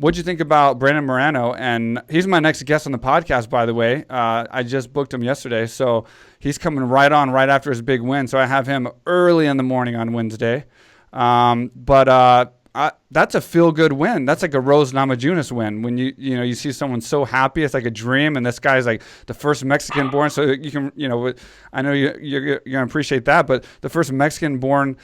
What'd you think about Brandon Moreno? And he's my next guest on the podcast, by the way. I just booked him yesterday, so he's coming right after his big win. So I have him early in the morning on Wednesday. That's a feel-good win. That's like a Rose Namajunas win. When you see someone so happy, it's like a dream. And this guy's like the first Mexican-born. So you can, I know you're gonna appreciate that. But the first Mexican-born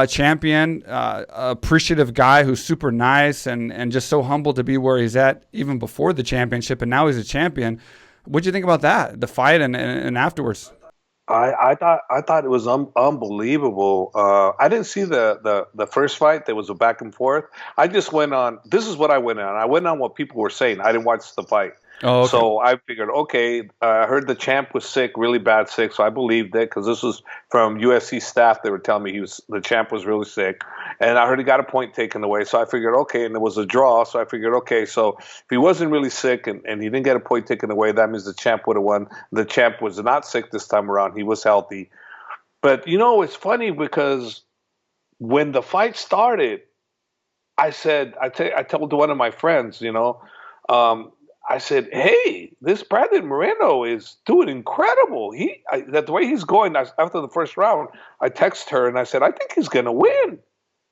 champion, appreciative guy who's super nice and just so humble to be where he's at, even before the championship, and now he's a champion. What'd you think about that? The fight and afterwards. I thought it was unbelievable. I didn't see the first fight. There was a back and forth. I just went on. This is what I went on. I went on what people were saying. I didn't watch the fight. Oh, okay. So I figured, okay, I heard the champ was sick, really bad sick, so I believed it because this was from UFC staff. They were telling me the champ was really sick, and I heard he got a point taken away. So I figured, okay, and it was a draw. So I figured, okay, so if he wasn't really sick and he didn't get a point taken away, that means the champ would have won. The champ was not sick this time around. He was healthy. But, it's funny because when the fight started, I told one of my friends, I said, hey, this Brandon Moreno is doing incredible. The way he's going, after the first round, I texted her and I said, I think he's going to win.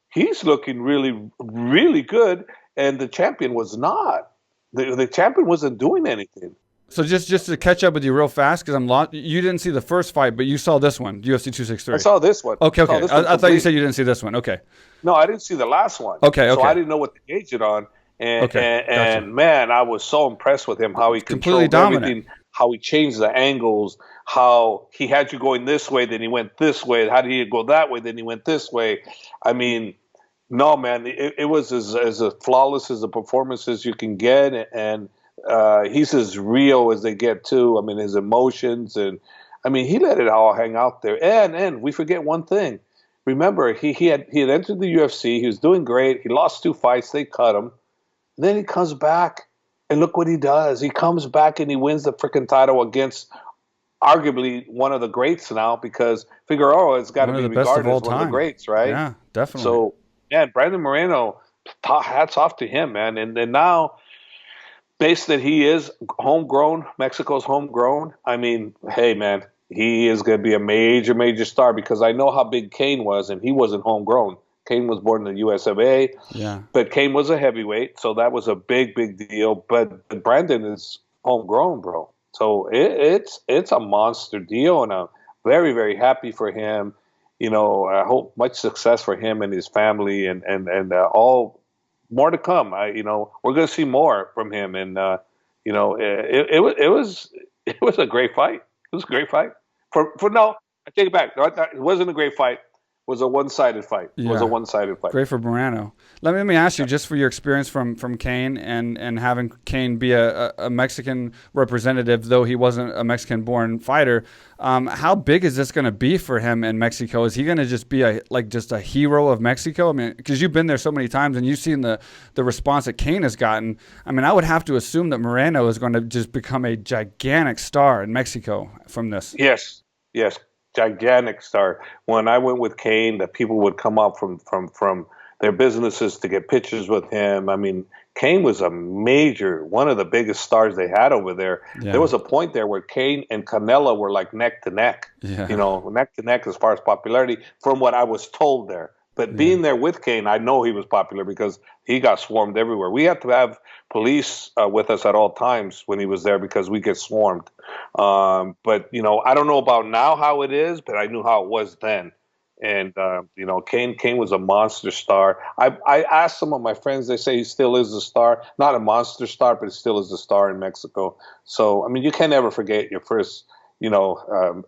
He's looking really, really good. And the champion was not. The champion wasn't doing anything. So just to catch up with you real fast, because you didn't see the first fight, but you saw this one, UFC 263. I saw this one. Okay. I thought you said you didn't see this one. Okay. No, I didn't see the last one. Okay. So I didn't know what to gauge it on. And man, I was so impressed with him, how he controlled everything, how he changed the angles, how he had you going this way, then he went this way. How did he go that way, then he went this way? I mean, no, man, it was as flawless as a performance as you can get, and he's as real as they get too. I mean, his emotions, and I mean, he let it all hang out there. And we forget one thing. Remember, he had entered the UFC. He was doing great. He lost 2 fights. They cut him. Then he comes back, and look what he does. He comes back and he wins the freaking title against arguably one of the greats now, because Figueroa has got to be regarded as one of the greats, right? Yeah, definitely. So, man, Brandon Moreno, hats off to him, man. And now, based that he is homegrown, Mexico's homegrown, I mean, hey, man, he is going to be a major, major star, because I know how big Kane was, and he wasn't homegrown. Kane was born in the US of A, but Kane was a heavyweight, so that was a big, big deal. But Brandon is homegrown, bro. So it's a monster deal, and I'm very, very happy for him. I hope much success for him and his family, and all more to come. We're going to see more from him, and it was a great fight. It was a great fight. No, I take it back. It wasn't a great fight. Was a one-sided fight. Yeah. It was a one-sided fight. Great for Moreno. Let me ask you, just for your experience from Kane and having Kane be a Mexican representative, though he wasn't a Mexican-born fighter, how big is this going to be for him in Mexico? Is he going to just be just a hero of Mexico? I mean, because you've been there so many times and you've seen the response that Kane has gotten. I mean, I would have to assume that Moreno is going to just become a gigantic star in Mexico from this. Yes. Gigantic star. When I went with Kane, that people would come up from their businesses to get pictures with him. I mean, Kane was one of the biggest stars they had over there. Yeah. There was a point there where Kane and Canelo were like neck to neck, neck to neck as far as popularity, from what I was told there. But being there with Kane, I know he was popular because he got swarmed everywhere. We had to have police with us at all times when he was there because we get swarmed. But, I don't know about now how it is, but I knew how it was then. And, Kane was a monster star. I asked some of my friends, they say he still is a star. Not a monster star, but he still is a star in Mexico. So, I mean, you can't ever forget your first,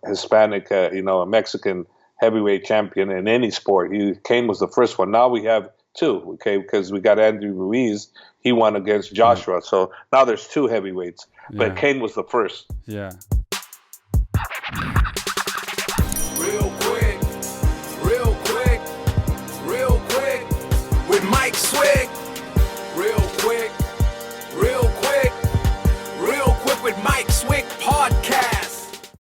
Hispanic, a Mexican heavyweight champion in any sport. Kane was the first one. Now we have 2, okay, because we got Andy Ruiz. He won against Joshua. So now there's 2 heavyweights. But Kane was the first. Yeah.